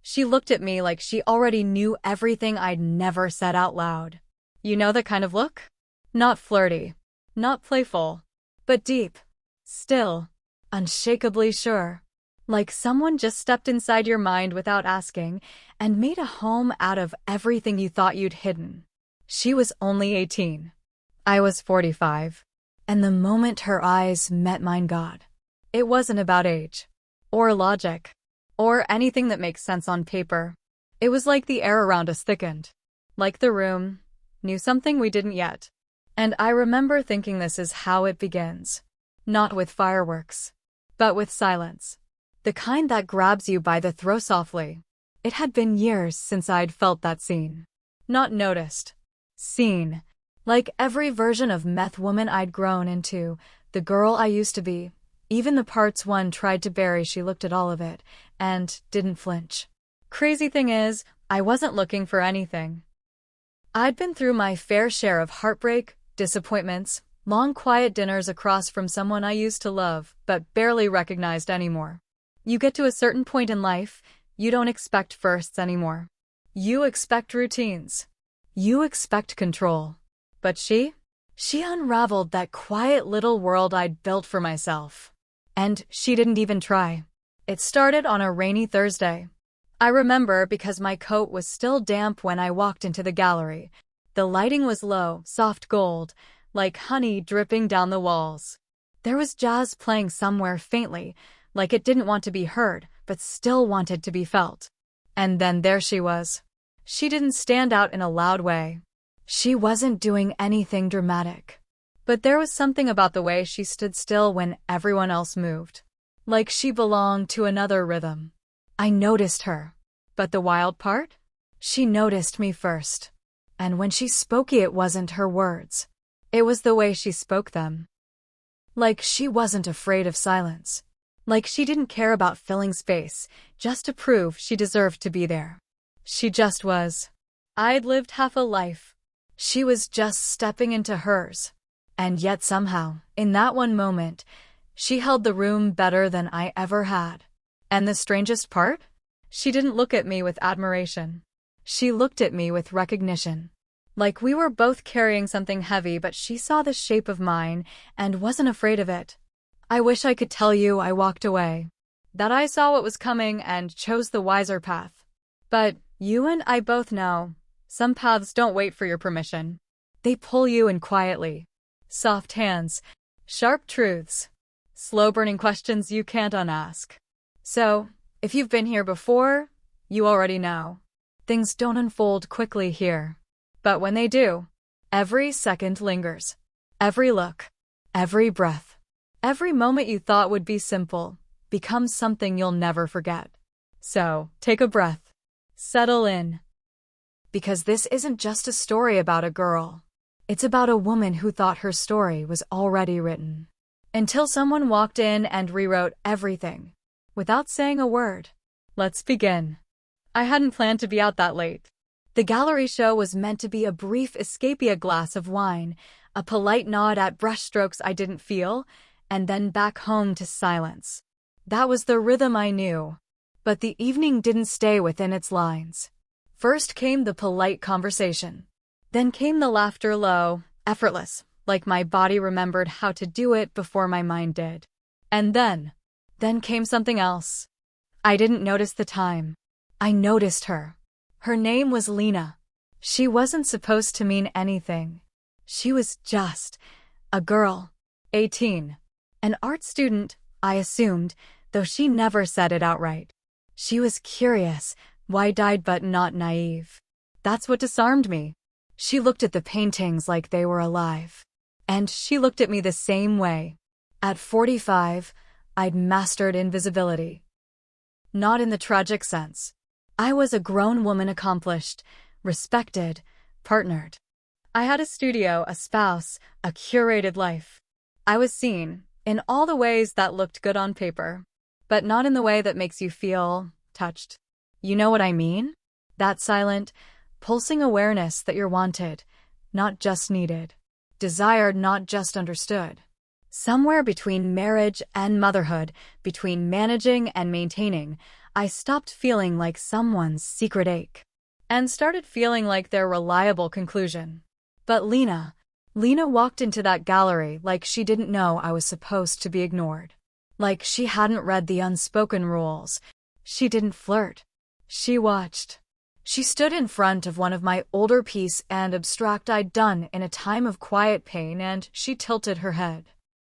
She looked at me like she already knew everything I'd never said out loud. You know the kind of look? Not flirty, not playful, but deep, still, unshakably sure. Like someone just stepped inside your mind without asking and made a home out of everything you thought you'd hidden. She was only 18. I was 45. And the moment her eyes met mine, God, it wasn't about age, or logic, or anything that makes sense on paper. It was like the air around us thickened. Like the room knew something we didn't yet. And I remember thinking this is how it begins. Not with fireworks, but with silence. The kind that grabs you by the throat softly. It had been years since I'd felt that seen. Not noticed. Seen. Like every version of meth woman I'd grown into, the girl I used to be. Even the parts one tried to bury, she looked at all of it, and didn't flinch. Crazy thing is, I wasn't looking for anything. I'd been through my fair share of heartbreak, disappointments, long quiet dinners across from someone I used to love, but barely recognized anymore. You get to a certain point in life, you don't expect firsts anymore. You expect routines. You expect control. But she unraveled that quiet little world I'd built for myself. And she didn't even try. It started on a rainy Thursday. I remember because my coat was still damp when I walked into the gallery. The lighting was low, soft gold, like honey dripping down the walls. There was jazz playing somewhere faintly, like it didn't want to be heard, but still wanted to be felt. And then there she was. She didn't stand out in a loud way. She wasn't doing anything dramatic. But there was something about the way she stood still when everyone else moved. Like she belonged to another rhythm. I noticed her. But the wild part? She noticed me first. And when she spoke, it wasn't her words. It was the way she spoke them. Like she wasn't afraid of silence. Like she didn't care about filling space, just to prove she deserved to be there. She just was. I'd lived half a life. She was just stepping into hers. And yet somehow, in that one moment, she held the room better than I ever had. And the strangest part? She didn't look at me with admiration. She looked at me with recognition. Like we were both carrying something heavy, but she saw the shape of mine and wasn't afraid of it. I wish I could tell you I walked away. That I saw what was coming and chose the wiser path. But you and I both know, some paths don't wait for your permission. They pull you in quietly. Soft hands, sharp truths, slow-burning questions you can't unask. So, if you've been here before, you already know. Things don't unfold quickly here. But when they do, every second lingers. Every look, every breath, every moment you thought would be simple becomes something you'll never forget. So, take a breath. Settle in. Because this isn't just a story about a girl. It's about a woman who thought her story was already written. Until someone walked in and rewrote everything. Without saying a word. Let's begin. I hadn't planned to be out that late. The gallery show was meant to be a brief escape, a glass of wine, a polite nod at brushstrokes I didn't feel, and then back home to silence. That was the rhythm I knew. But the evening didn't stay within its lines. First came the polite conversation. Then came the laughter, low, effortless, like my body remembered how to do it before my mind did. And then came something else. I didn't notice the time. I noticed her. Her name was Lena. She wasn't supposed to mean anything. She was just a girl, 18. An art student, I assumed, though she never said it outright. She was curious, wide-eyed but not naive. That's what disarmed me. She looked at the paintings like they were alive. And she looked at me the same way. At 45, I'd mastered invisibility. Not in the tragic sense. I was a grown woman, accomplished, respected, partnered. I had a studio, a spouse, a curated life. I was seen, in all the ways that looked good on paper. But not in the way that makes you feel touched. You know what I mean? That silent, pulsing awareness that you're wanted, not just needed. Desired, not just understood. Somewhere between marriage and motherhood, between managing and maintaining, I stopped feeling like someone's secret ache and started feeling like their reliable conclusion. But Lena walked into that gallery like she didn't know I was supposed to be ignored. Like she hadn't read the unspoken rules. She didn't flirt. She watched. She stood in front of one of my older pieces and abstract I'd done in a time of quiet pain, and she tilted her head.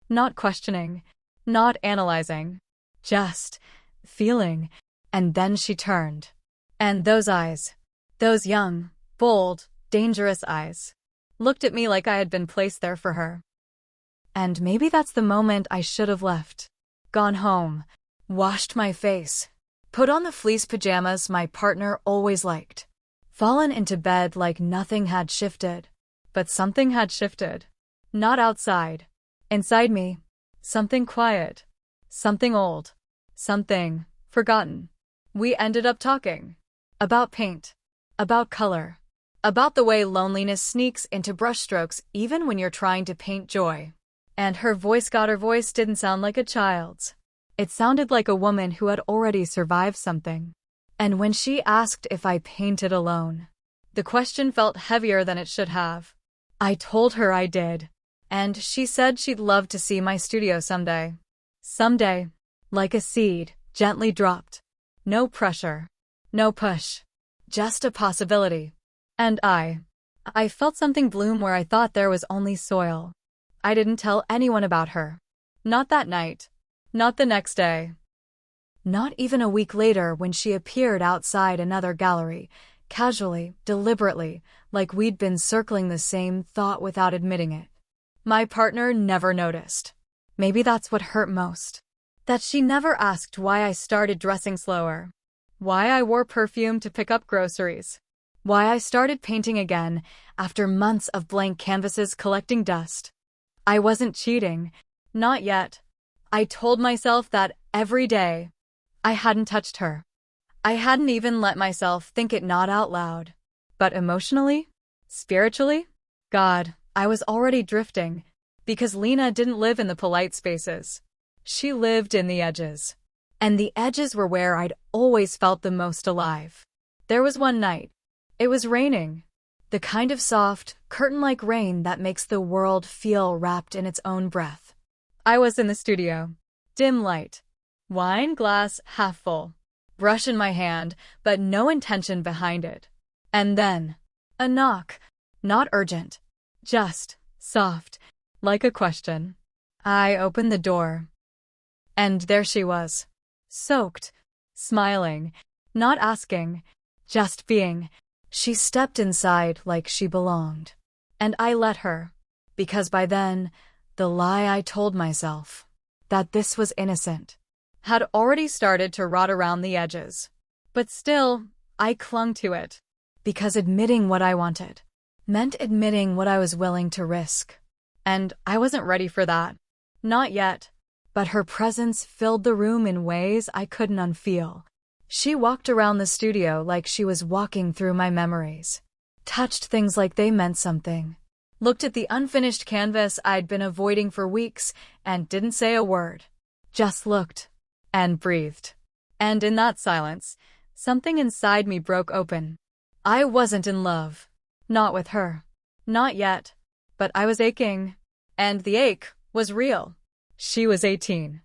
Not questioning, not analyzing, just feeling. And then she turned. And those eyes, those young, bold, dangerous eyes, looked at me like I had been placed there for her. And maybe that's the moment I should have left. Gone home, washed my face, put on the fleece pajamas my partner always liked, fallen into bed like nothing had shifted. But something had shifted. Not outside. Inside me. Something quiet. Something old. Something forgotten. We ended up talking. About paint. About color. About the way loneliness sneaks into brushstrokes even when you're trying to paint joy. And her voice didn't sound like a child's. It sounded like a woman who had already survived something. And when she asked if I painted alone, the question felt heavier than it should have. I told her I did. And she said she'd love to see my studio someday. Someday. Like a seed, gently dropped. No pressure. No push. Just a possibility. And I felt something bloom where I thought there was only soil. I didn't tell anyone about her. Not that night. Not the next day. Not even a week later when she appeared outside another gallery, casually, deliberately, like we'd been circling the same thought without admitting it. My partner never noticed. Maybe that's what hurt most. That she never asked why I started dressing slower. Why I wore perfume to pick up groceries. Why I started painting again after months of blank canvases collecting dust. I wasn't cheating. Not yet. I told myself that every day. I hadn't touched her. I hadn't even let myself think it not out loud. But emotionally? Spiritually? God, I was already drifting. Because Lena didn't live in the polite spaces. She lived in the edges. And the edges were where I'd always felt the most alive. There was one night. It was raining. The kind of soft, curtain-like rain that makes the world feel wrapped in its own breath. I was in the studio. Dim light. Wine glass half full. Brush in my hand, but no intention behind it. And then, a knock. Not urgent. Just soft. Like a question. I opened the door. And there she was. Soaked. Smiling. Not asking. Just being. She stepped inside like she belonged. And I let her. Because by then, the lie I told myself, that this was innocent, had already started to rot around the edges. But still, I clung to it. Because admitting what I wanted meant admitting what I was willing to risk. And I wasn't ready for that. Not yet. But her presence filled the room in ways I couldn't unfeel. She walked around the studio like she was walking through my memories. Touched things like they meant something. Looked at the unfinished canvas I'd been avoiding for weeks and didn't say a word. Just looked. And breathed. And in that silence, something inside me broke open. I wasn't in love. Not with her. Not yet. But I was aching. And the ache was real. She was 18.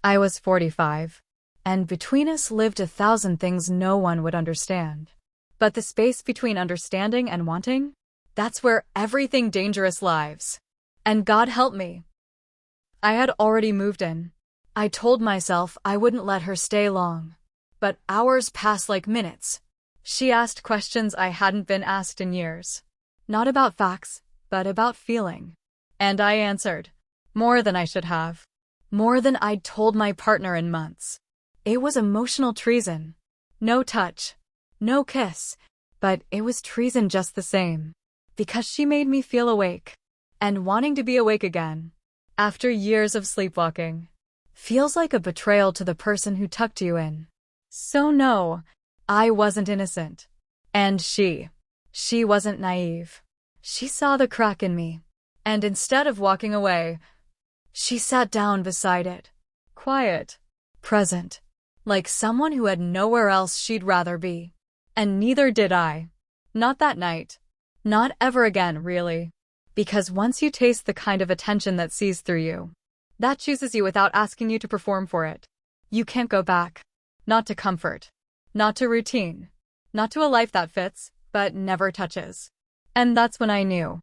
I was 45. And between us lived 1,000 things no one would understand. But the space between understanding and wanting? That's where everything dangerous lives. And God help me. I had already moved in. I told myself I wouldn't let her stay long. But hours passed like minutes. She asked questions I hadn't been asked in years. Not about facts, but about feeling. And I answered. More than I should have. More than I'd told my partner in months. It was emotional treason. No touch. No kiss. But it was treason just the same. Because she made me feel awake. And wanting to be awake again. After years of sleepwalking. Feels like a betrayal to the person who tucked you in. So no, I wasn't innocent. And she wasn't naive. She saw the crack in me. And instead of walking away, she sat down beside it. Quiet. Present. like someone who had nowhere else she'd rather be. And neither did I. Not that night. Not ever again, really. Because once you taste the kind of attention that sees through you, that chooses you without asking you to perform for it, you can't go back. Not to comfort. Not to routine. Not to a life that fits, but never touches. And that's when I knew.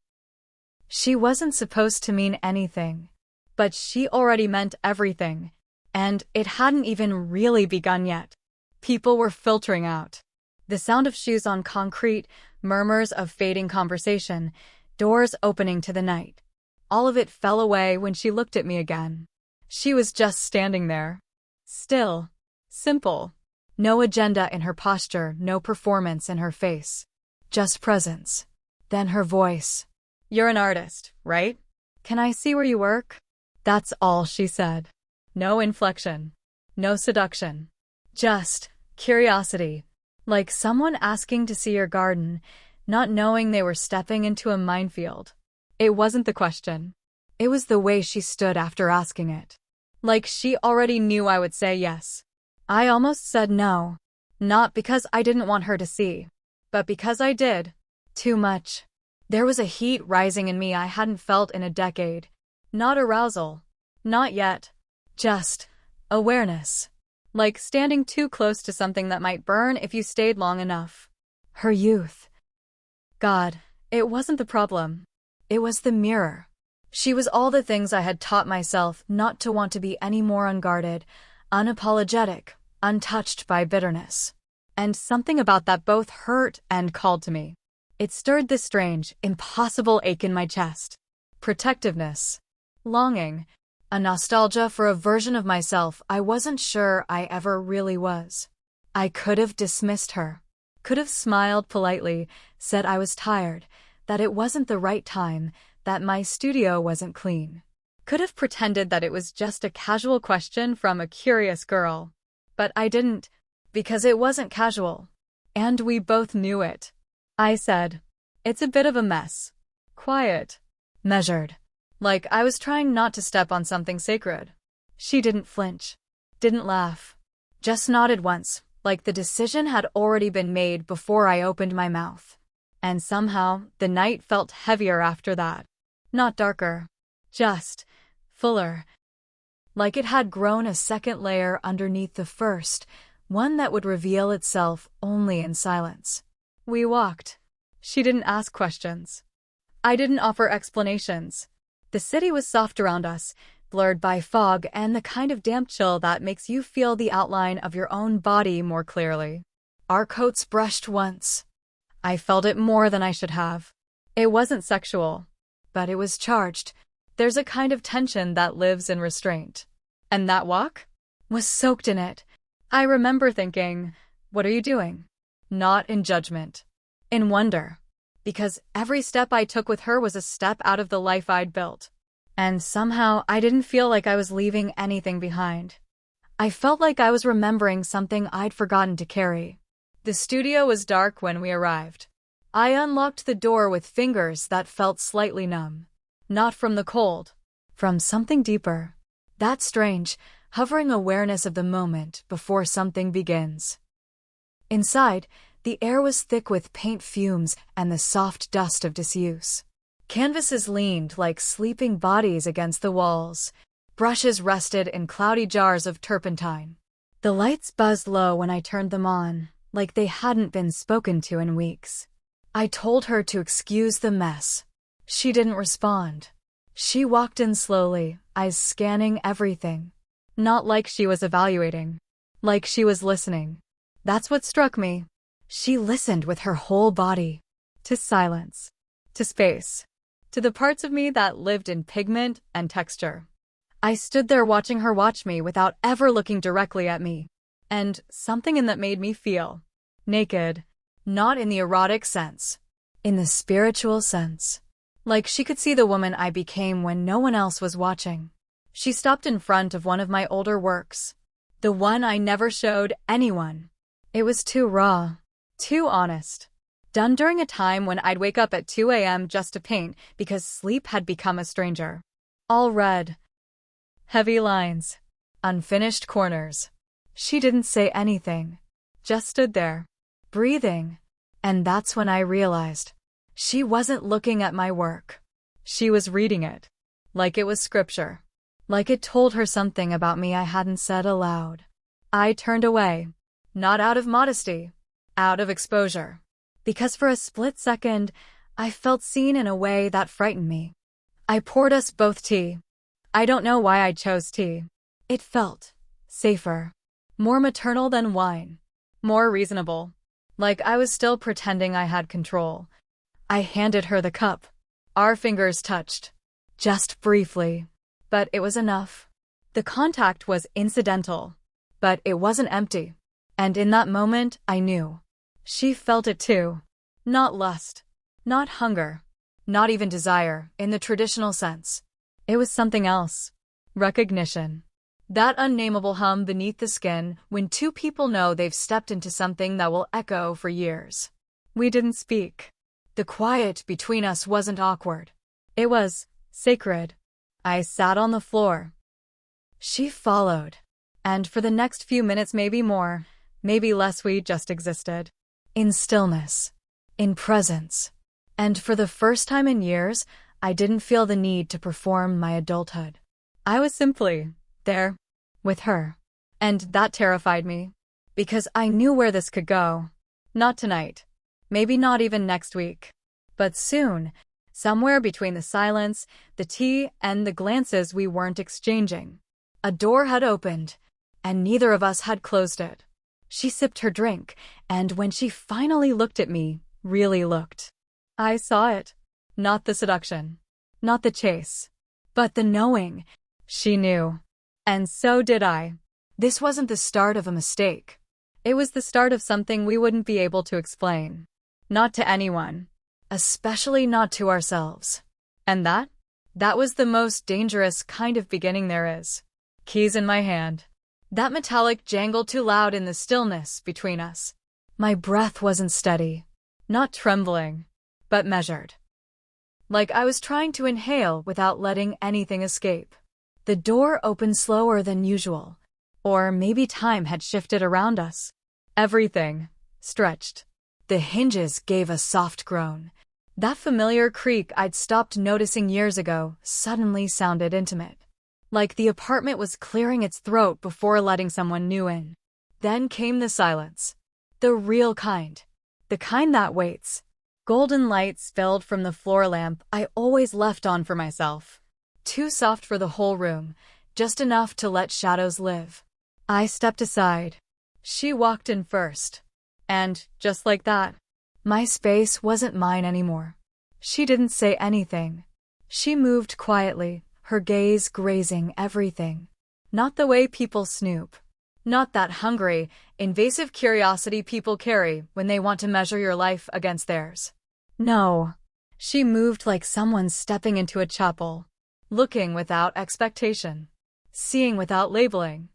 She wasn't supposed to mean anything. But she already meant everything. And it hadn't even really begun yet. People were filtering out. The sound of shoes on concrete, murmurs of fading conversation, doors opening to the night. All of it fell away when she looked at me again. She was just standing there. Still. Simple. No agenda in her posture, no performance in her face. Just presence. Then her voice. "You're an artist, right? Can I see where you work?" That's all she said. No inflection. No seduction. Just curiosity. Like someone asking to see your garden, not knowing they were stepping into a minefield. It wasn't the question. It was the way she stood after asking it. Like she already knew I would say yes. I almost said no. Not because I didn't want her to see, but because I did. Too much. There was a heat rising in me I hadn't felt in a decade. Not arousal. Not yet. Just awareness. Like standing too close to something that might burn if you stayed long enough. Her youth. God, it wasn't the problem. It was the mirror. She was all the things I had taught myself not to want to be any more unguarded, unapologetic, untouched by bitterness. And something about that both hurt and called to me. It stirred this strange, impossible ache in my chest. Protectiveness. Longing. A nostalgia for a version of myself I wasn't sure I ever really was. I could have dismissed her. Could have smiled politely, said I was tired, that it wasn't the right time, that my studio wasn't clean. Could have pretended that it was just a casual question from a curious girl. But I didn't, because it wasn't casual. And we both knew it. I said, "It's a bit of a mess." Quiet. Measured. Like I was trying not to step on something sacred. She didn't flinch. Didn't laugh. Just nodded once, like the decision had already been made before I opened my mouth. And somehow, the night felt heavier after that. Not darker. Just fuller. Like it had grown a second layer underneath the first, one that would reveal itself only in silence. We walked. She didn't ask questions. I didn't offer explanations. The city was soft around us, blurred by fog and the kind of damp chill that makes you feel the outline of your own body more clearly. Our coats brushed once. I felt it more than I should have. It wasn't sexual, but it was charged. There's a kind of tension that lives in restraint. And that walk was soaked in it. I remember thinking, "What are you doing?" Not in judgment. In wonder. Because every step I took with her was a step out of the life I'd built. And somehow I didn't feel like I was leaving anything behind. I felt like I was remembering something I'd forgotten to carry. The studio was dark when we arrived. I unlocked the door with fingers that felt slightly numb. Not from the cold. From something deeper. That strange, hovering awareness of the moment before something begins. Inside, the air was thick with paint fumes and the soft dust of disuse. Canvases leaned like sleeping bodies against the walls. Brushes rested in cloudy jars of turpentine. The lights buzzed low when I turned them on, like they hadn't been spoken to in weeks. I told her to excuse the mess. She didn't respond. She walked in slowly, eyes scanning everything. Not like she was evaluating. Like she was listening. That's what struck me. She listened with her whole body. To silence. To space. To the parts of me that lived in pigment and texture. I stood there watching her watch me without ever looking directly at me. And something in that made me feel naked. Not in the erotic sense. In the spiritual sense. Like she could see the woman I became when no one else was watching. She stopped in front of one of my older works. The one I never showed anyone. It was too raw. Too honest. Done during a time when I'd wake up at 2 a.m. just to paint because sleep had become a stranger. All red. Heavy lines. Unfinished corners. She didn't say anything, just stood there, breathing. And that's when I realized she wasn't looking at my work. She was reading it, like it was scripture, like it told her something about me I hadn't said aloud. I turned away, not out of modesty, out of exposure, because for a split second, I felt seen in a way that frightened me. I poured us both tea. I don't know why I chose tea. It felt safer, more maternal than wine, more reasonable, like I was still pretending I had control. I handed her the cup. Our fingers touched, just briefly, but it was enough. The contact was incidental, but it wasn't empty. And in that moment, I knew. She felt it too. Not lust, not hunger, not even desire in the traditional sense. It was something else. Recognition. That unnameable hum beneath the skin when two people know they've stepped into something that will echo for years. We didn't speak. The quiet between us wasn't awkward. It was sacred. I sat on the floor. She followed. And for the next few minutes, maybe more, maybe less, we just existed. In stillness. In presence. And for the first time in years, I didn't feel the need to perform my adulthood. I was simply there, with her. And that terrified me, because I knew where this could go. Not tonight. Maybe not even next week. But soon, somewhere between the silence, the tea, and the glances we weren't exchanging, a door had opened, and neither of us had closed it. She sipped her drink, and when she finally looked at me, really looked, I saw it. Not the seduction, not the chase, but the knowing. She knew. And so did I. This wasn't the start of a mistake. It was the start of something we wouldn't be able to explain. Not to anyone. Especially not to ourselves. And that was the most dangerous kind of beginning there is. Keys in my hand. That metallic jangled too loud in the stillness between us. My breath wasn't steady. Not trembling, but measured. Like I was trying to inhale without letting anything escape. The door opened slower than usual. Or maybe time had shifted around us. Everything stretched. The hinges gave a soft groan. That familiar creak I'd stopped noticing years ago suddenly sounded intimate. Like the apartment was clearing its throat before letting someone new in. Then came the silence. The real kind. The kind that waits. Golden light spilled from the floor lamp I always left on for myself. Too soft for the whole room, just enough to let shadows live. I stepped aside. She walked in first. And, just like that, my space wasn't mine anymore. She didn't say anything. She moved quietly, her gaze grazing everything. Not the way people snoop. Not that hungry, invasive curiosity people carry when they want to measure your life against theirs. No. She moved like someone stepping into a chapel. Looking without expectation. Seeing without labeling.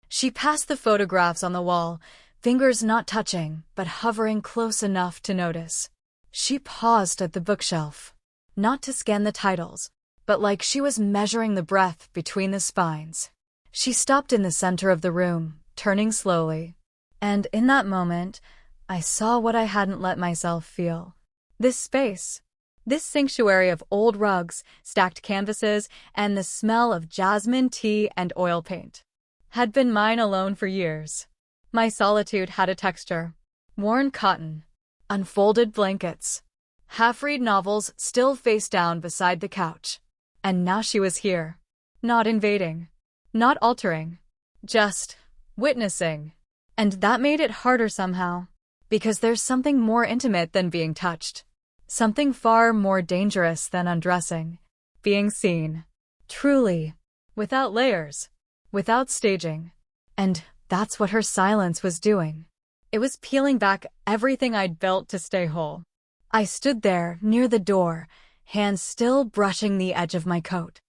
She passed the photographs on the wall, fingers not touching, but hovering close enough to notice. She paused at the bookshelf. Not to scan the titles, but like she was measuring the breadth between the spines. She stopped in the center of the room, turning slowly. And in that moment, I saw what I hadn't let myself feel. This space. This sanctuary of old rugs, stacked canvases, and the smell of jasmine tea and oil paint had been mine alone for years. My solitude had a texture. Worn cotton. Unfolded blankets. Half-read novels still face down beside the couch. And now she was here. Not invading. Not altering. Just witnessing. And that made it harder somehow. Because there's something more intimate than being touched. Something far more dangerous than undressing. Being seen. Truly. Without layers. Without staging. And that's what her silence was doing. It was peeling back everything I'd built to stay whole. I stood there, near the door, hands still brushing the edge of my coat.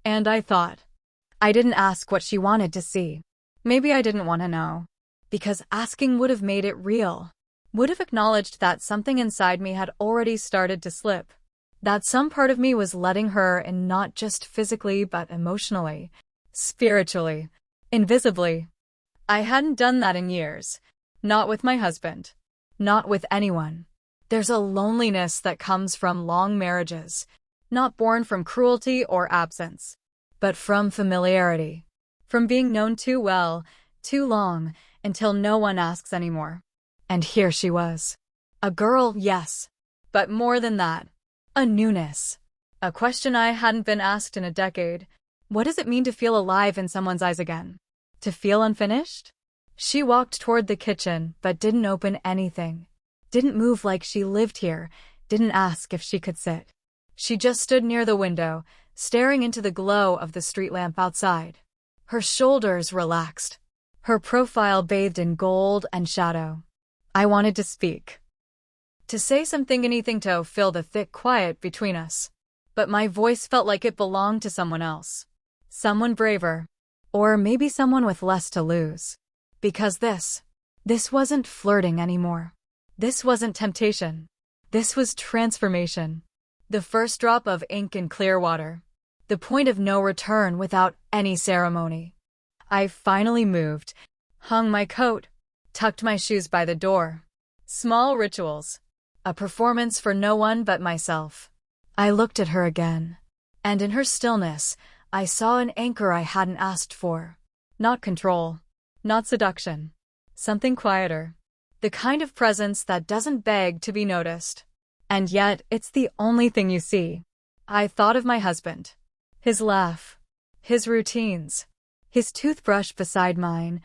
And I thought. I didn't ask what she wanted to see. Maybe I didn't want to know. Because asking would have made it real. Would have acknowledged that something inside me had already started to slip. That some part of me was letting her in, not just physically but emotionally, spiritually, invisibly. I hadn't done that in years. Not with my husband. Not with anyone. There's a loneliness that comes from long marriages, not born from cruelty or absence, but from familiarity. From being known too well, too long, until no one asks anymore. And here she was. A girl, yes, but more than that. A newness. A question I hadn't been asked in a decade. What does it mean to feel alive in someone's eyes again? To feel unfinished? She walked toward the kitchen, but didn't open anything. Didn't move like she lived here, didn't ask if she could sit. She just stood near the window, staring into the glow of the street lamp outside. Her shoulders relaxed. Her profile bathed in gold and shadow. I wanted to speak. To say something, anything to fill the thick quiet between us. But my voice felt like it belonged to someone else. Someone braver. Or maybe someone with less to lose. Because this wasn't flirting anymore. This wasn't temptation. This was transformation. The first drop of ink in clear water. The point of no return without any ceremony. I finally moved, hung my coat, tucked my shoes by the door. Small rituals. A performance for no one but myself. I looked at her again. And in her stillness, I saw an anchor I hadn't asked for. Not control. Not seduction. Something quieter. The kind of presence that doesn't beg to be noticed. And yet, it's the only thing you see. I thought of my husband. His laugh. His routines. His toothbrush beside mine,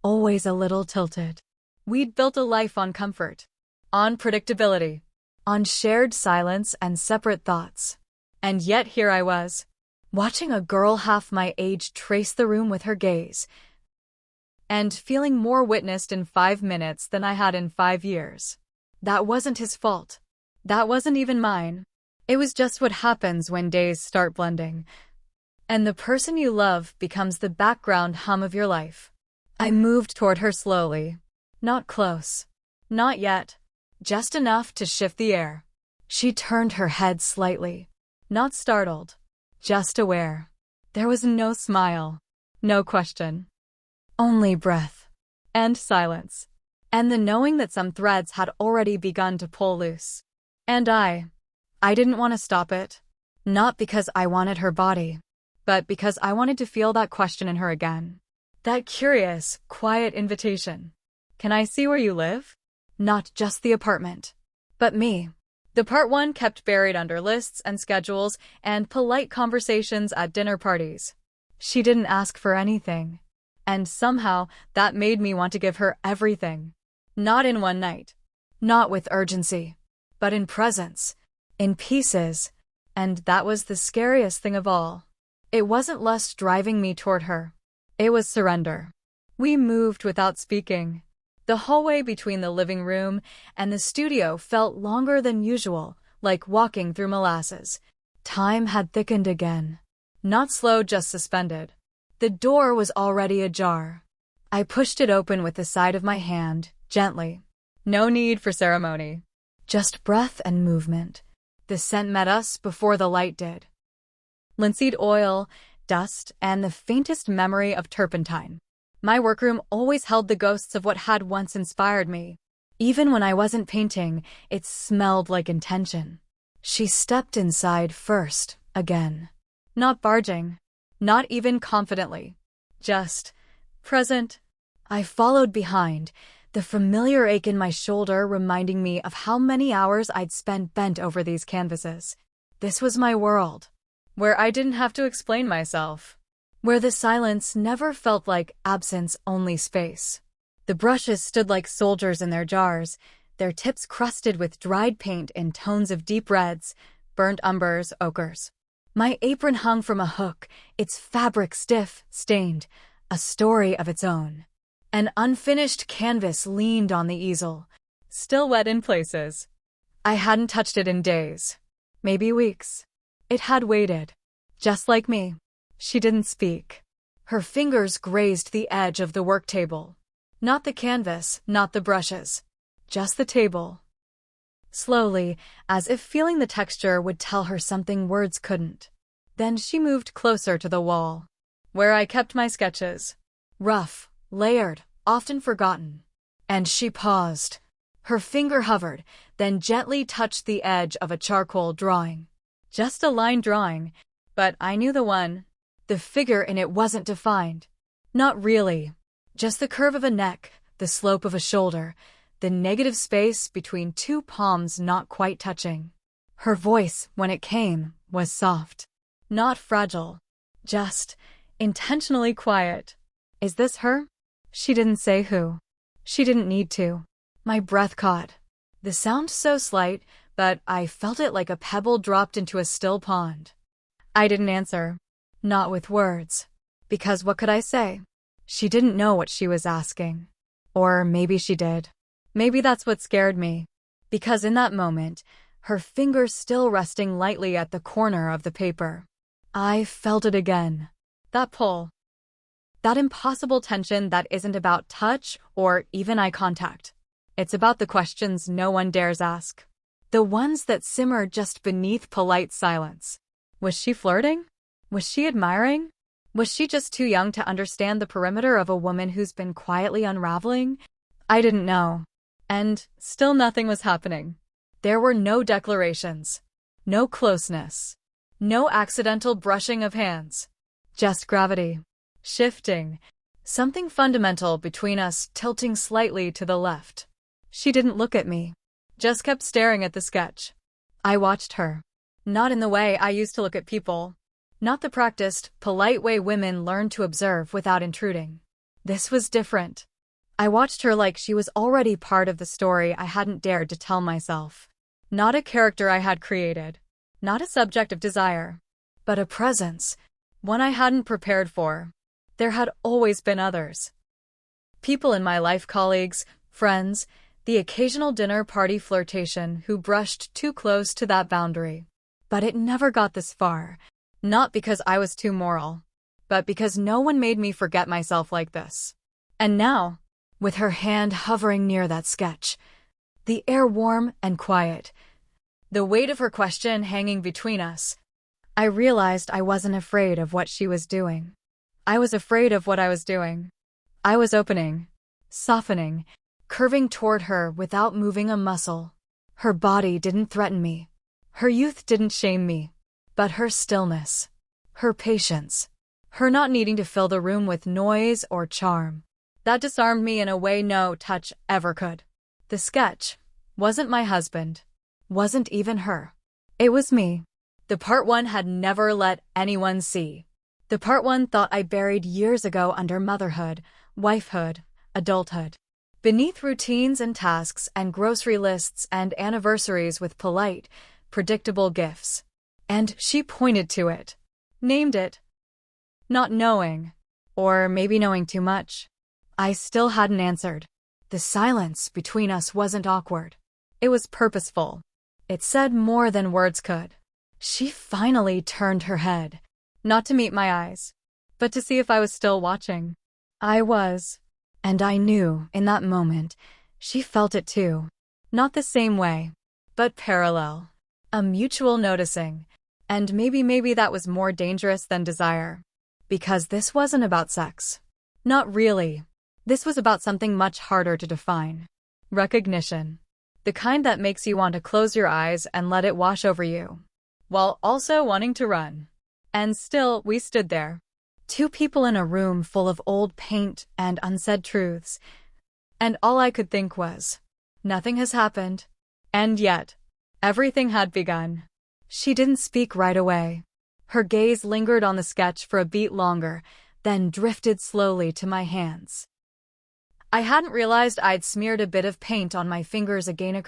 always a little tilted. We'd built a life on comfort. On predictability. On shared silence and separate thoughts. And yet here I was, watching a girl half my age trace the room with her gaze, and feeling more witnessed in 5 minutes than I had in 5 years. That wasn't his fault. That wasn't even mine. It was just what happens when days start blending, and the person you love becomes the background hum of your life. I moved toward her slowly. Not close. Not yet. Just enough to shift the air. She turned her head slightly. Not startled. Just aware. There was no smile. No question. Only breath. And silence. And the knowing that some threads had already begun to pull loose. And I didn't want to stop it. Not because I wanted her body, but because I wanted to feel that question in her again. That curious, quiet invitation. Can I see where you live? Not just the apartment, but me. The part one kept buried under lists and schedules and polite conversations at dinner parties. She didn't ask for anything. And somehow, that made me want to give her everything. Not in one night. Not with urgency. But in presence. In pieces. And that was the scariest thing of all. It wasn't lust driving me toward her. It was surrender. We moved without speaking. The hallway between the living room and the studio felt longer than usual, like walking through molasses. Time had thickened again. Not slow, just suspended. The door was already ajar. I pushed it open with the side of my hand, gently. No need for ceremony. Just breath and movement. The scent met us before the light did. Linseed oil, dust, and the faintest memory of turpentine. My workroom always held the ghosts of what had once inspired me. Even when I wasn't painting, it smelled like intention. She stepped inside first, again. Not barging. Not even confidently. Just present. I followed behind, the familiar ache in my shoulder reminding me of how many hours I'd spent bent over these canvases. This was my world, where I didn't have to explain myself. Where the silence never felt like absence-only space. The brushes stood like soldiers in their jars, their tips crusted with dried paint in tones of deep reds, burnt umbers, ochres. My apron hung from a hook, its fabric stiff, stained, a story of its own. An unfinished canvas leaned on the easel, still wet in places. I hadn't touched it in days, maybe weeks. It had waited, just like me. She didn't speak. Her fingers grazed the edge of the work table. Not the canvas, not the brushes. Just the table. Slowly, as if feeling the texture would tell her something words couldn't. Then she moved closer to the wall, where I kept my sketches. Rough, layered, often forgotten. And she paused. Her finger hovered, then gently touched the edge of a charcoal drawing. Just a line drawing, but I knew the one. The figure in it wasn't defined. Not really. Just the curve of a neck, the slope of a shoulder, the negative space between two palms not quite touching. Her voice, when it came, was soft. Not fragile. Just intentionally quiet. Is this her? She didn't say who. She didn't need to. My breath caught. The sound so slight, but I felt it like a pebble dropped into a still pond. I didn't answer. Not with words. Because what could I say? She didn't know what she was asking. Or maybe she did. Maybe that's what scared me. Because in that moment, her fingers still resting lightly at the corner of the paper, I felt it again. That pull. That impossible tension that isn't about touch or even eye contact. It's about the questions no one dares ask. The ones that simmer just beneath polite silence. Was she flirting? Was she admiring? Was she just too young to understand the perimeter of a woman who's been quietly unraveling? I didn't know. And still nothing was happening. There were no declarations. No closeness. No accidental brushing of hands. Just gravity. Shifting. Something fundamental between us tilting slightly to the left. She didn't look at me. Just kept staring at the sketch. I watched her. Not in the way I used to look at people. Not the practiced, polite way women learn to observe without intruding. This was different. I watched her like she was already part of the story I hadn't dared to tell myself. Not a character I had created. Not a subject of desire. But a presence. One I hadn't prepared for. There had always been others. People in my life, colleagues, friends, the occasional dinner party flirtation who brushed too close to that boundary. But it never got this far. Not because I was too moral, but because no one made me forget myself like this. And now, with her hand hovering near that sketch, the air warm and quiet, the weight of her question hanging between us, I realized I wasn't afraid of what she was doing. I was afraid of what I was doing. I was opening, softening, curving toward her without moving a muscle. Her body didn't threaten me. Her youth didn't shame me. But her stillness, her patience, her not needing to fill the room with noise or charm, that disarmed me in a way no touch ever could. The sketch wasn't my husband, wasn't even her. It was me. The part one had never let anyone see. The part one thought I buried years ago under motherhood, wifehood, adulthood. Beneath routines and tasks and grocery lists and anniversaries with polite, predictable gifts. And she pointed to it, named it. Not knowing, or maybe knowing too much. I still hadn't answered. The silence between us wasn't awkward. It was purposeful. It said more than words could. She finally turned her head, not to meet my eyes, but to see if I was still watching. I was. And I knew, in that moment, she felt it too. Not the same way, but parallel. A mutual noticing. And maybe that was more dangerous than desire. Because this wasn't about sex. Not really. This was about something much harder to define. Recognition. The kind that makes you want to close your eyes and let it wash over you, while also wanting to run. And still, we stood there. Two people in a room full of old paint and unsaid truths. And all I could think was, nothing has happened. And yet, everything had begun. She didn't speak right away. Her gaze lingered on the sketch for a beat longer, then drifted slowly to my hands. I hadn't realized I'd smeared a bit of paint on my fingers again,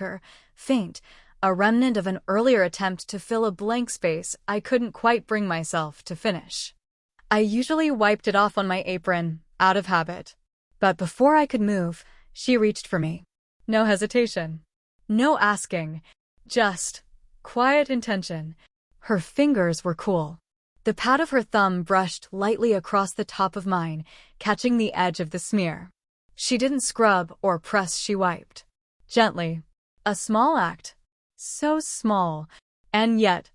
faint, a remnant of an earlier attempt to fill a blank space I couldn't quite bring myself to finish. I usually wiped it off on my apron, out of habit. But before I could move, she reached for me. No hesitation. No asking. Just quiet intention. Her fingers were cool. The pad of her thumb brushed lightly across the top of mine, catching the edge of the smear. She didn't scrub or press, she wiped. Gently. A small act. So small. And yet,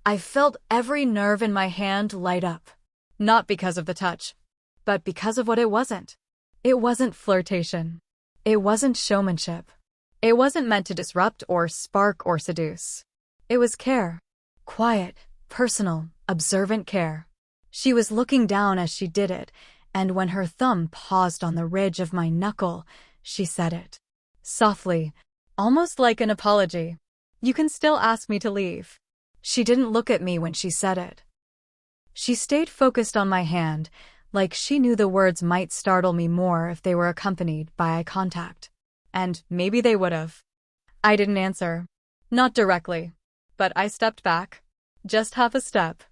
I felt every nerve in my hand light up. Not because of the touch, but because of what it wasn't. It wasn't flirtation. It wasn't showmanship. It wasn't meant to disrupt or spark or seduce. It was care. Quiet, personal, observant care. She was looking down as she did it, and when her thumb paused on the ridge of my knuckle, she said it. Softly, almost like an apology. "You can still ask me to leave." She didn't look at me when she said it. She stayed focused on my hand, like she knew the words might startle me more if they were accompanied by eye contact. And maybe they would've. I didn't answer. Not directly. But I stepped back. Just half a step.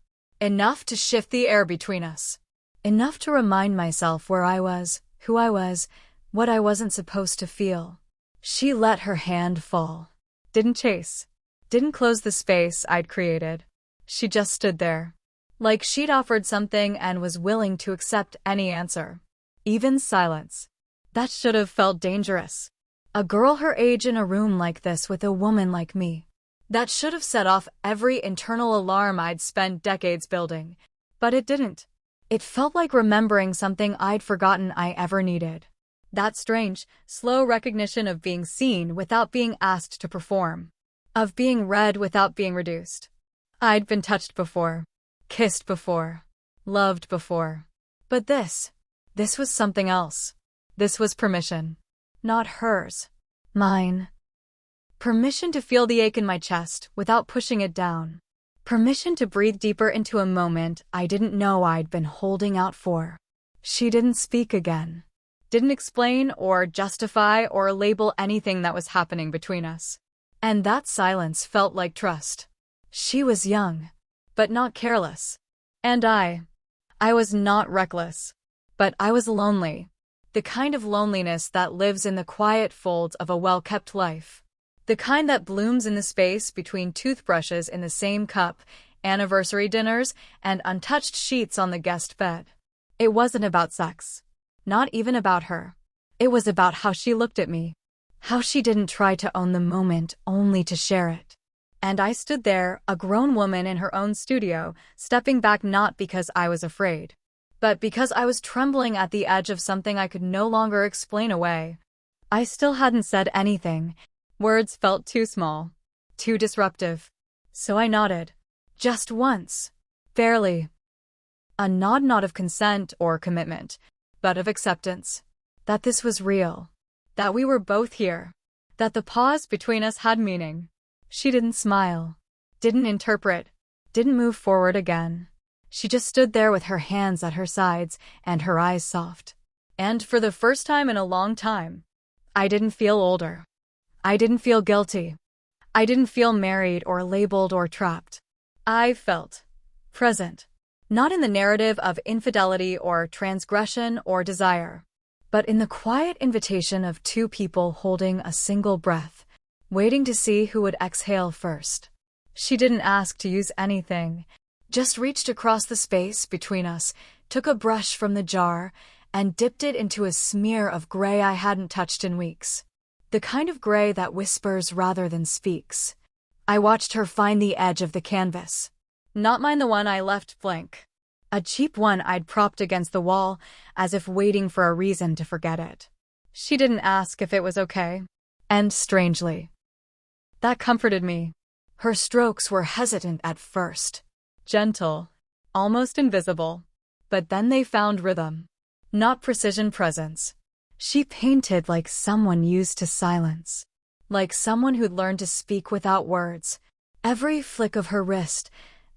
Enough to shift the air between us. Enough to remind myself where I was, who I was, what I wasn't supposed to feel. She let her hand fall. Didn't chase. Didn't close the space I'd created. She just stood there. Like she'd offered something and was willing to accept any answer. Even silence. That should have felt dangerous. A girl her age in a room like this with a woman like me. That should have set off every internal alarm I'd spent decades building. But it didn't. It felt like remembering something I'd forgotten I ever needed. That strange, slow recognition of being seen without being asked to perform. Of being read without being reduced. I'd been touched before. Kissed before. Loved before. But this was something else. This was permission. Not hers. Mine. Permission to feel the ache in my chest without pushing it down. Permission to breathe deeper into a moment I didn't know I'd been holding out for. She didn't speak again. Didn't explain or justify or label anything that was happening between us. And that silence felt like trust. She was young, but not careless. And I was not reckless. But I was lonely. The kind of loneliness that lives in the quiet folds of a well-kept life. The kind that blooms in the space between toothbrushes in the same cup, anniversary dinners, and untouched sheets on the guest bed. It wasn't about sex. Not even about her. It was about how she looked at me. How she didn't try to own the moment only to share it. And I stood there, a grown woman in her own studio, stepping back not because I was afraid, but because I was trembling at the edge of something I could no longer explain away. I still hadn't said anything. Words felt too small, too disruptive. So I nodded. Just once. Barely. A nod not of consent or commitment, but of acceptance. That this was real. That we were both here. That the pause between us had meaning. She didn't smile. Didn't interpret. Didn't move forward again. She just stood there with her hands at her sides and her eyes soft. And for the first time in a long time, I didn't feel older. I didn't feel guilty. I didn't feel married or labeled or trapped. I felt present. Not in the narrative of infidelity or transgression or desire, but in the quiet invitation of two people holding a single breath, waiting to see who would exhale first. She didn't ask to use anything. Just reached across the space between us, took a brush from the jar, and dipped it into a smear of gray I hadn't touched in weeks. The kind of gray that whispers rather than speaks. I watched her find the edge of the canvas. Not mine, the one I left blank. A cheap one I'd propped against the wall, as if waiting for a reason to forget it. She didn't ask if it was okay. And strangely, that comforted me. Her strokes were hesitant at first. Gentle, almost invisible. But then they found rhythm. Not precision presence. She painted like someone used to silence. Like someone who'd learned to speak without words. Every flick of her wrist,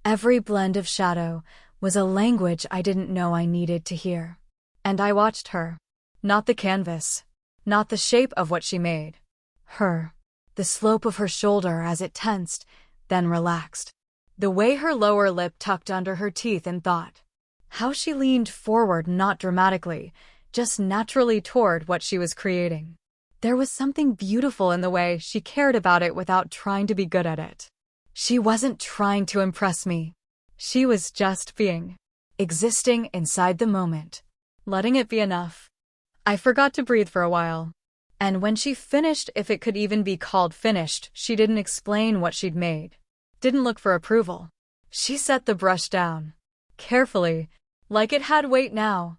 every blend of shadow, was a language I didn't know I needed to hear. And I watched her. Not the canvas. Not the shape of what she made. Her. The slope of her shoulder as it tensed, then relaxed. The way her lower lip tucked under her teeth in thought. How she leaned forward, not dramatically, just naturally toward what she was creating. There was something beautiful in the way she cared about it without trying to be good at it. She wasn't trying to impress me. She was just being. Existing inside the moment. Letting it be enough. I forgot to breathe for a while. And when she finished, if it could even be called finished, she didn't explain what she'd made. Didn't look for approval. She set the brush down. Carefully, like it had weight now.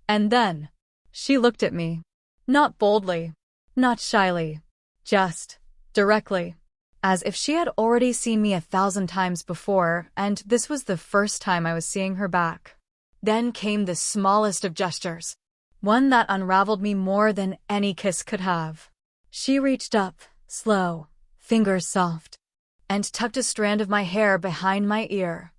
And then, She looked at me. Not boldly. Not shyly. Just directly. As if she had already seen me 1,000 times before, and this was the first time I was seeing her back. Then came the smallest of gestures. One that unraveled me more than any kiss could have. She reached up, slow, fingers soft, and tucked a strand of my hair behind my ear.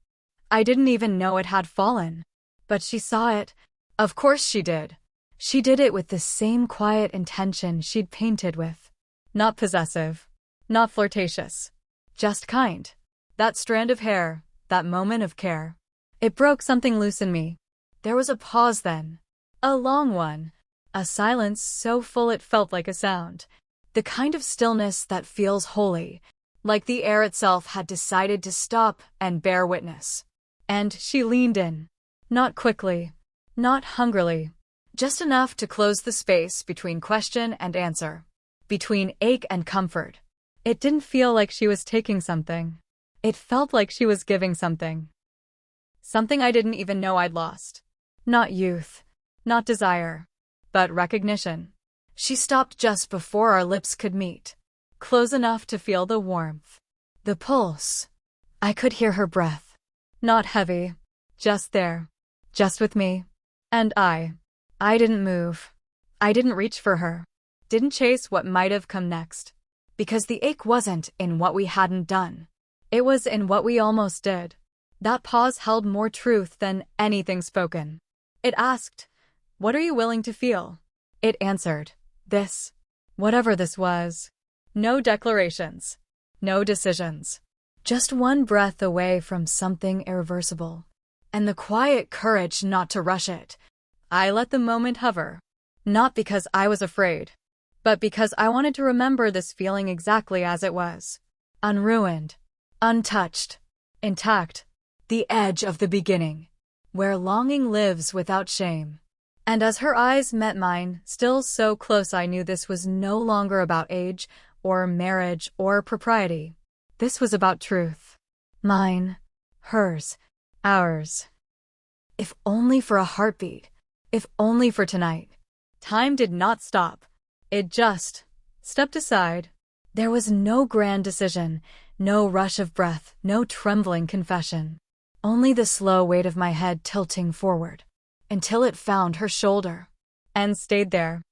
I didn't even know it had fallen. But she saw it. Of course she did. She did it with the same quiet intention she'd painted with. Not possessive. Not flirtatious. Just kind. That strand of hair, that moment of care. It broke something loose in me. There was a pause then. A long one. A silence so full it felt like a sound. The kind of stillness that feels holy, like the air itself had decided to stop and bear witness. And she leaned in. Not quickly. Not hungrily. Just enough to close the space between question and answer. Between ache and comfort. It didn't feel like she was taking something. It felt like she was giving something. Something I didn't even know I'd lost. Not youth. Not desire. But recognition. She stopped just before our lips could meet. Close enough to feel the warmth. The pulse. I could hear her breath. Not heavy. Just there. Just with me. And I didn't move. I didn't reach for her. Didn't chase what might have come next. Because the ache wasn't in what we hadn't done. It was in what we almost did. That pause held more truth than anything spoken. It asked, "What are you willing to feel?" It answered, "This." Whatever this was. No declarations. No decisions. Just one breath away from something irreversible. And the quiet courage not to rush it. I let the moment hover. Not because I was afraid, but because I wanted to remember this feeling exactly as it was. Unruined. Untouched. Intact. The edge of the beginning. Where longing lives without shame. And as her eyes met mine, still so close, I knew this was no longer about age, or marriage, or propriety. This was about truth. Mine. Hers. Ours. If only for a heartbeat. If only for tonight. Time did not stop. It just stepped aside. There was no grand decision, no rush of breath, no trembling confession. Only the slow weight of my head tilting forward. Until it found her shoulder. And stayed there.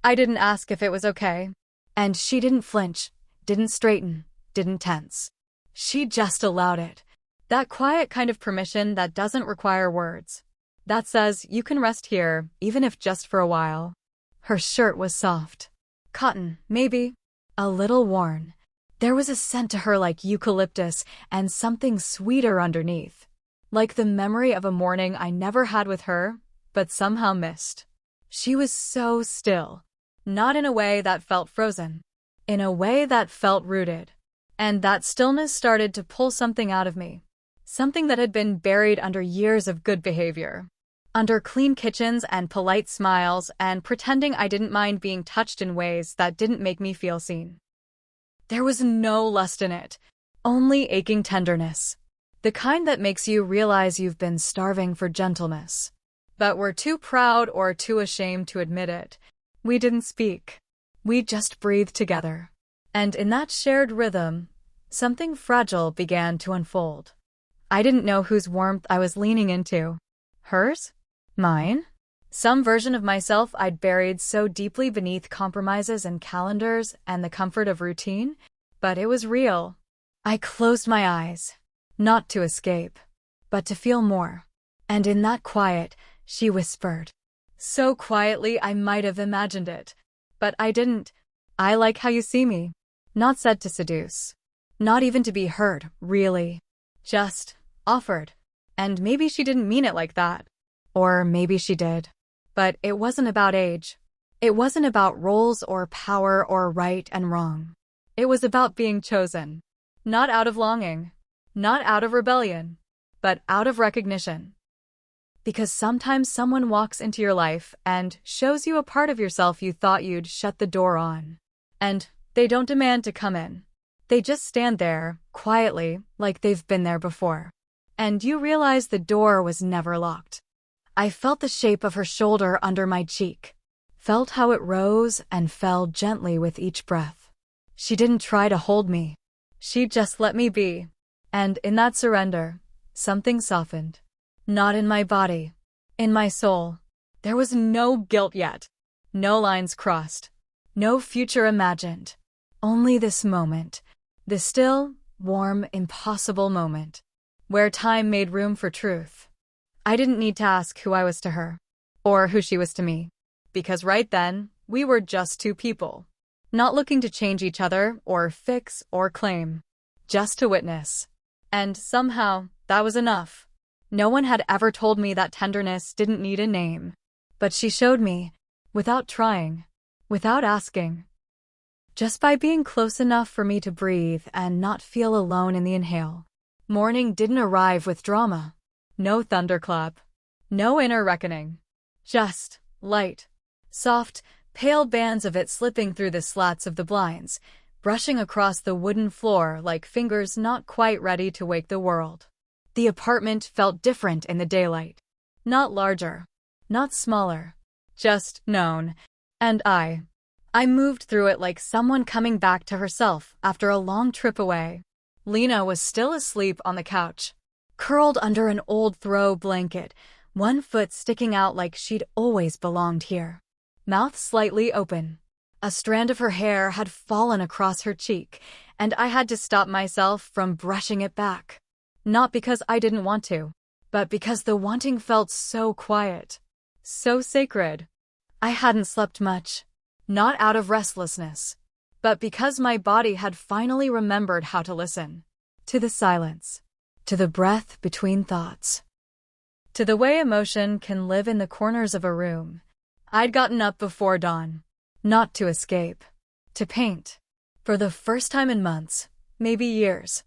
I didn't ask if it was okay. And she didn't flinch, didn't straighten, didn't tense. She just allowed it. That quiet kind of permission that doesn't require words. That says, you can rest here, even if just for a while. Her shirt was soft. Cotton, maybe. A little worn. There was a scent to her like eucalyptus and something sweeter underneath. Like the memory of a morning I never had with her, but somehow missed. She was so still. Not in a way that felt frozen. In a way that felt rooted. And that stillness started to pull something out of me. Something that had been buried under years of good behavior. Under clean kitchens and polite smiles and pretending I didn't mind being touched in ways that didn't make me feel seen. There was no lust in it. Only aching tenderness. The kind that makes you realize you've been starving for gentleness. But we're too proud or too ashamed to admit it. We didn't speak. We just breathed together. And in that shared rhythm, something fragile began to unfold. I didn't know whose warmth I was leaning into. Hers? Mine? Some version of myself I'd buried so deeply beneath compromises and calendars and the comfort of routine, but it was real. I closed my eyes, not to escape, but to feel more. And in that quiet, she whispered. So quietly I might have imagined it. But I didn't. I like how you see me. Not said to seduce. Not even to be heard, really. Just offered. And maybe she didn't mean it like that. Or maybe she did. But it wasn't about age. It wasn't about roles or power or right and wrong. It was about being chosen. Not out of longing. Not out of rebellion. But out of recognition. Because sometimes someone walks into your life and shows you a part of yourself you thought you'd shut the door on. And they don't demand to come in. They just stand there, quietly, like they've been there before. And you realize the door was never locked. I felt the shape of her shoulder under my cheek. felt how it rose and fell gently with each breath. She didn't try to hold me. She just let me be. And in that surrender, something softened. Not in my body, in my soul. There was no guilt yet. No lines crossed. No future imagined. Only this moment. This still, warm, impossible moment. Where time made room for truth. I didn't need to ask who I was to her. Or who she was to me. Because right then, we were just two people. Not looking to change each other, or fix, or claim. Just to witness. And somehow, that was enough. No one had ever told me that tenderness didn't need a name. But she showed me, without trying, without asking. Just by being close enough for me to breathe and not feel alone in the inhale. Morning didn't arrive with drama. No thunderclap. No inner reckoning. Just light. Soft, pale bands of it slipping through the slats of the blinds, brushing across the wooden floor like fingers not quite ready to wake the world. The apartment felt different in the daylight. Not larger. Not smaller. Just known. And I moved through it like someone coming back to herself after a long trip away. Lena was still asleep on the couch, curled under an old throw blanket, one foot sticking out like she'd always belonged here. Mouth slightly open. A strand of her hair had fallen across her cheek, and I had to stop myself from brushing it back. Not because I didn't want to, but because the wanting felt so quiet, so sacred. I hadn't slept much, not out of restlessness, but because my body had finally remembered how to listen. To the silence, to the breath between thoughts, to the way emotion can live in the corners of a room. I'd gotten up before dawn, not to escape, to paint. For the first time in months, maybe years.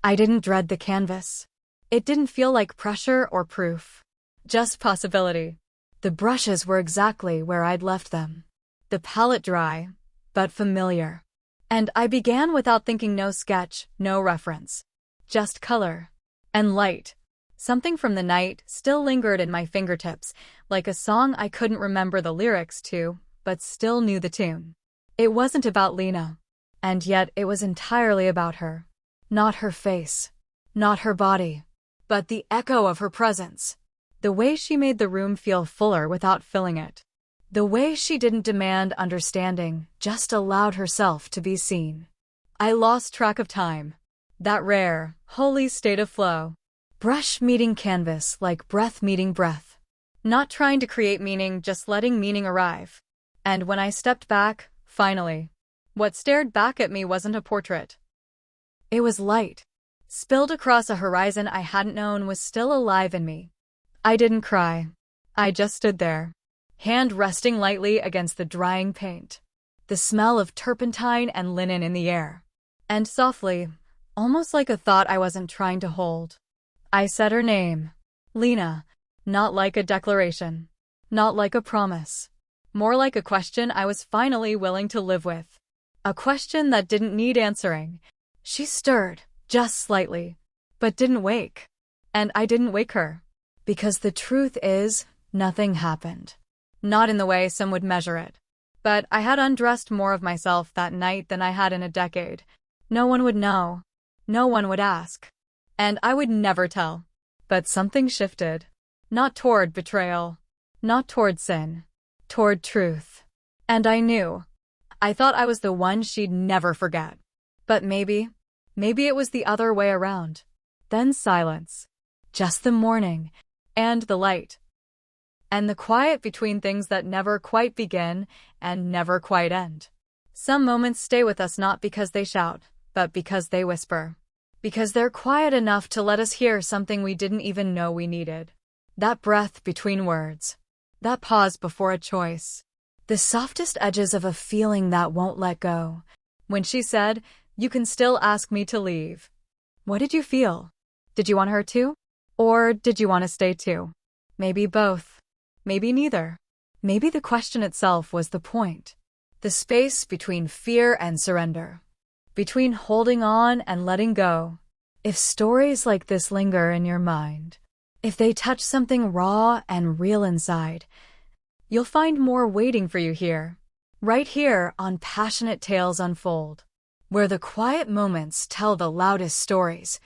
I didn't dread the canvas. It didn't feel like pressure or proof. Just possibility. The brushes were exactly where I'd left them. The palette dry, but familiar. And I began without thinking, no sketch, no reference. Just color. And light. Something from the night still lingered in my fingertips, like a song I couldn't remember the lyrics to, but still knew the tune. It wasn't about Lena. And yet it was entirely about her. Not her face. Not her body. But the echo of her presence. The way she made the room feel fuller without filling it. The way she didn't demand understanding, just allowed herself to be seen. I lost track of time. That rare, holy state of flow. Brush meeting canvas like breath meeting breath. Not trying to create meaning, just letting meaning arrive. And when I stepped back, finally, what stared back at me wasn't a portrait. It was light. Spilled across a horizon I hadn't known was still alive in me. I didn't cry. I just stood there. Hand resting lightly against the drying paint. The smell of turpentine and linen in the air. And softly, almost like a thought I wasn't trying to hold, I said her name. Lena. Not like a declaration. Not like a promise. More like a question I was finally willing to live with. A question that didn't need answering. She stirred, just slightly, but didn't wake. And I didn't wake her. Because the truth is, nothing happened. Not in the way some would measure it. But I had undressed more of myself that night than I had in a decade. No one would know. No one would ask. And I would never tell. But something shifted. Not toward betrayal. Not toward sin. Toward truth. And I knew. I thought I was the one she'd never forget. But maybe it was the other way around. Then silence. Just the morning. And the light. And the quiet between things that never quite begin and never quite end. Some moments stay with us not because they shout, but because they whisper. Because they're quiet enough to let us hear something we didn't even know we needed. That breath between words. That pause before a choice. The softest edges of a feeling that won't let go. When she said, "You can still ask me to leave." What did you feel? Did you want her to? Or did you want to stay too? Maybe both. Maybe neither. Maybe the question itself was the point. The space between fear and surrender. Between holding on and letting go. If stories like this linger in your mind, if they touch something raw and real inside, You'll find more waiting for you here. Right here on Passionate Tales Unfold, where the quiet moments tell the loudest stories.